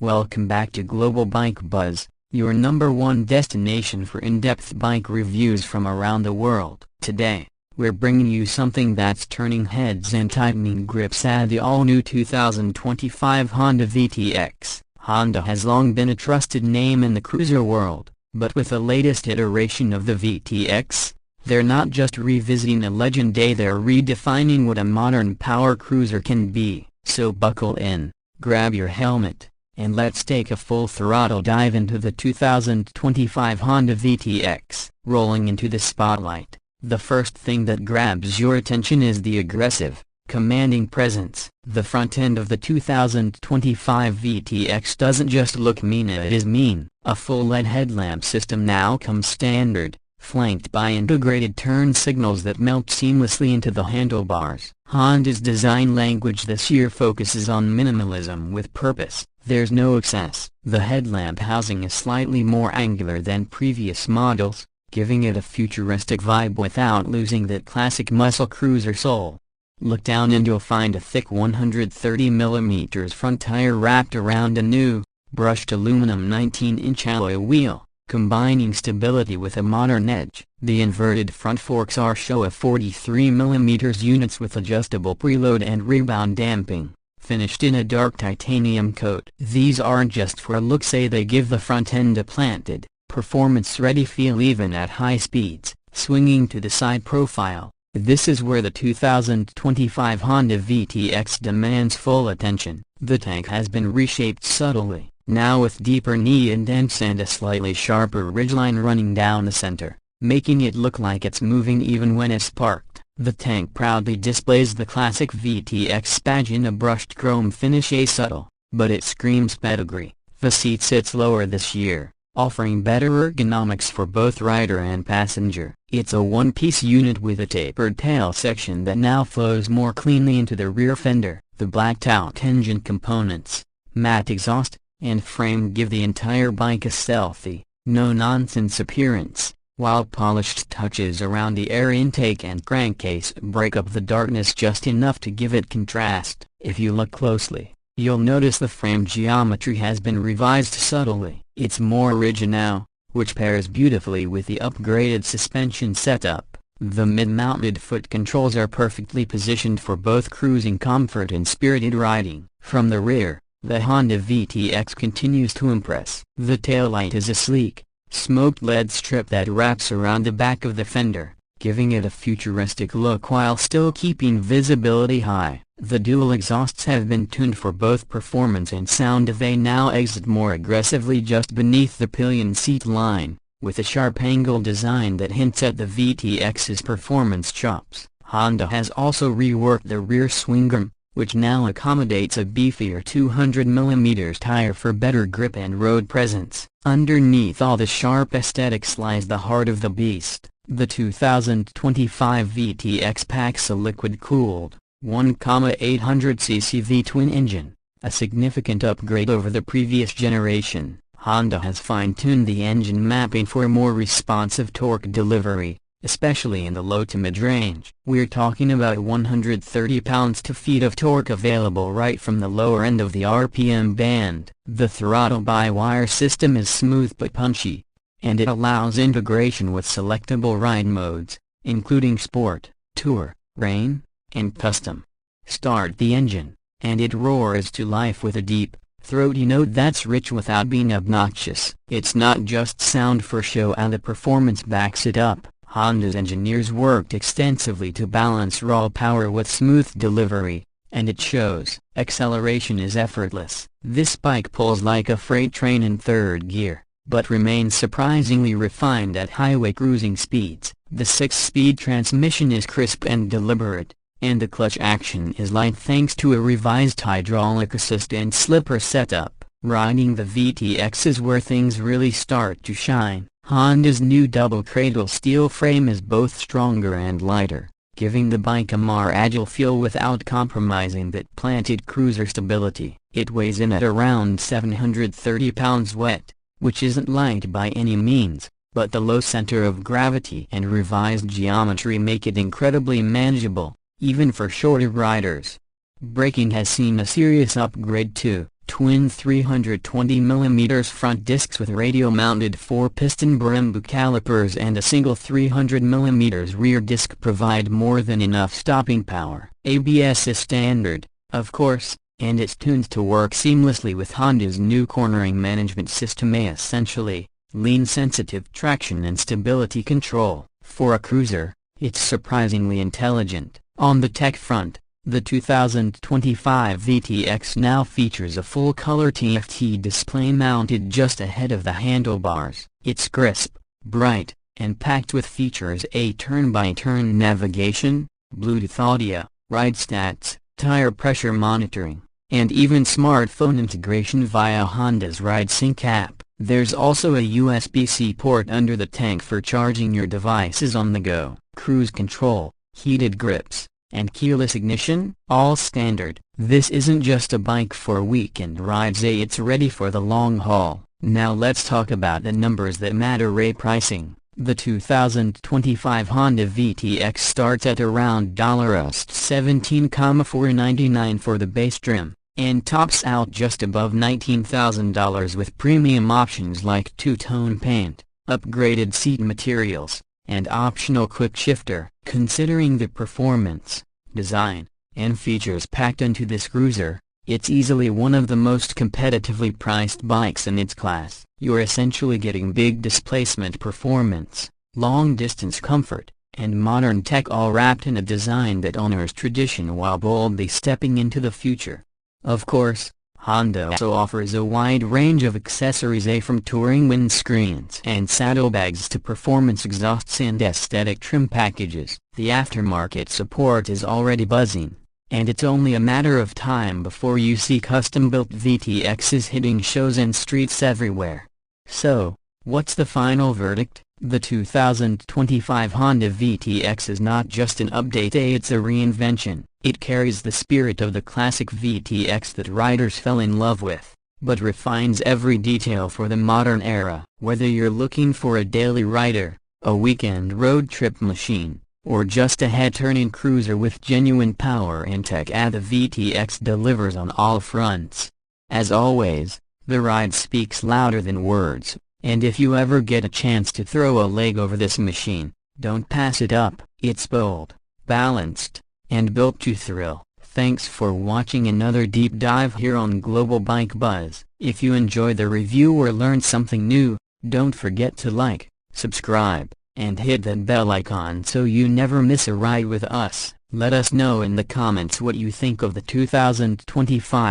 Welcome back to Global Bike Buzz, your #1 destination for in-depth bike reviews from around the world. Today, we're bringing you something that's turning heads and tightening grips at the all-new 2025 Honda VTX. Honda has long been a trusted name in the cruiser world, but with the latest iteration of the VTX, they're not just revisiting a legend, they're redefining what a modern power cruiser can be. So buckle in, grab your helmet, and let's take a full throttle dive into the 2025 Honda VTX. Rolling into the spotlight, the first thing that grabs your attention is the aggressive, commanding presence. The front end of the 2025 VTX doesn't just look mean, it is mean. A full LED headlamp system now comes standard, flanked by integrated turn signals that melt seamlessly into the handlebars. Honda's design language this year focuses on minimalism with purpose. There's no excess. The headlamp housing is slightly more angular than previous models, giving it a futuristic vibe without losing that classic muscle cruiser soul. Look down and you'll find a thick 130mm front tire wrapped around a new, brushed aluminum 19-inch alloy wheel, combining stability with a modern edge. The inverted front forks show a 43mm units with adjustable preload and rebound damping, finished in a dark titanium coat. These aren't just for looks, they give the front end a planted, performance-ready feel even at high speeds. Swinging to the side profile, this is where the 2025 Honda VTX demands full attention. The tank has been reshaped subtly, now with deeper knee indents and a slightly sharper ridgeline running down the center, making it look like it's moving even when it's parked. The tank proudly displays the classic VTX badge in a brushed chrome finish, subtle, but it screams pedigree. The seat sits lower this year, offering better ergonomics for both rider and passenger. It's a one-piece unit with a tapered tail section that now flows more cleanly into the rear fender. The blacked-out engine components, matte exhaust, and frame give the entire bike a stealthy, no-nonsense appearance, while polished touches around the air intake and crankcase break up the darkness just enough to give it contrast. If you look closely, you'll notice the frame geometry has been revised subtly. It's more rigid now, which pairs beautifully with the upgraded suspension setup. The mid-mounted foot controls are perfectly positioned for both cruising comfort and spirited riding. From the rear, the Honda VTX continues to impress. The taillight is a sleek, smoked LED strip that wraps around the back of the fender, giving it a futuristic look while still keeping visibility high. The dual exhausts have been tuned for both performance and sound. They now exit more aggressively just beneath the pillion seat line, with a sharp angle design that hints at the VTX's performance chops. Honda has also reworked the rear swing arm, which now accommodates a beefier 200mm tire for better grip and road presence. Underneath all the sharp aesthetics lies the heart of the beast. The 2025 VTX packs a liquid-cooled 1,800cc V-twin engine, a significant upgrade over the previous generation. Honda has fine-tuned the engine mapping for more responsive torque delivery, especially in the low to mid-range. We're talking about 130 pounds-to-feet of torque available right from the lower end of the RPM band. The throttle-by-wire system is smooth but punchy, and it allows integration with selectable ride modes, including Sport, Tour, Rain, and Custom. Start the engine, and it roars to life with a deep, throaty note that's rich without being obnoxious. It's not just sound for show, and the performance backs it up. Honda's engineers worked extensively to balance raw power with smooth delivery, and it shows. Acceleration is effortless. This bike pulls like a freight train in third gear, but remains surprisingly refined at highway cruising speeds. The 6-speed transmission is crisp and deliberate, and the clutch action is light thanks to a revised hydraulic assist and slipper setup. Riding the VTX is where things really start to shine. Honda's new double cradle steel frame is both stronger and lighter, giving the bike a more agile feel without compromising that planted cruiser stability. It weighs in at around 730 pounds wet, which isn't light by any means, but the low center of gravity and revised geometry make it incredibly manageable, even for shorter riders. Braking has seen a serious upgrade too. twin 320mm front discs with radio-mounted 4-piston Brembo calipers and a single 300mm rear disc provide more than enough stopping power. ABS is standard, of course, and it's tuned to work seamlessly with Honda's new cornering management system, essentially lean-sensitive traction and stability control. For a cruiser, it's surprisingly intelligent. On the tech front, the 2025 VTX now features a full-color TFT display mounted just ahead of the handlebars. It's crisp, bright, and packed with features: a turn-by-turn navigation, Bluetooth audio, ride stats, tire pressure monitoring, and even smartphone integration via Honda's RideSync app. There's also a USB-C port under the tank for charging your devices on the go. Cruise control, heated grips, and keyless ignition, all standard. This isn't just a bike for weekend rides, it's ready for the long haul. Now let's talk about the numbers that matter. Pricing. The 2025 Honda VTX starts at around $17,499 for the base trim, and tops out just above $19,000 with premium options like two-tone paint, upgraded seat materials, and optional quick shifter. Considering the performance, design, and features packed into this cruiser, it's easily one of the most competitively priced bikes in its class. You're essentially getting big displacement performance, long-distance comfort, and modern tech, all wrapped in a design that honors tradition while boldly stepping into the future. Of course, Honda also offers a wide range of accessories, from touring windscreens and saddlebags to performance exhausts and aesthetic trim packages. The aftermarket support is already buzzing, and it's only a matter of time before you see custom-built VTXs hitting shows and streets everywhere. So, what's the final verdict? The 2025 Honda VTX is not just an update, it's a reinvention. It carries the spirit of the classic VTX that riders fell in love with, but refines every detail for the modern era. Whether you're looking for a daily rider, a weekend road trip machine, or just a head-turning cruiser with genuine power and tech, the VTX delivers on all fronts. As always, the ride speaks louder than words, and if you ever get a chance to throw a leg over this machine, don't pass it up. It's bold, balanced, and built to thrill. Thanks for watching another deep dive here on Global Bike Buzz. If you enjoyed the review or learned something new, don't forget to like, subscribe, and hit that bell icon so you never miss a ride with us. Let us know in the comments what you think of the 2025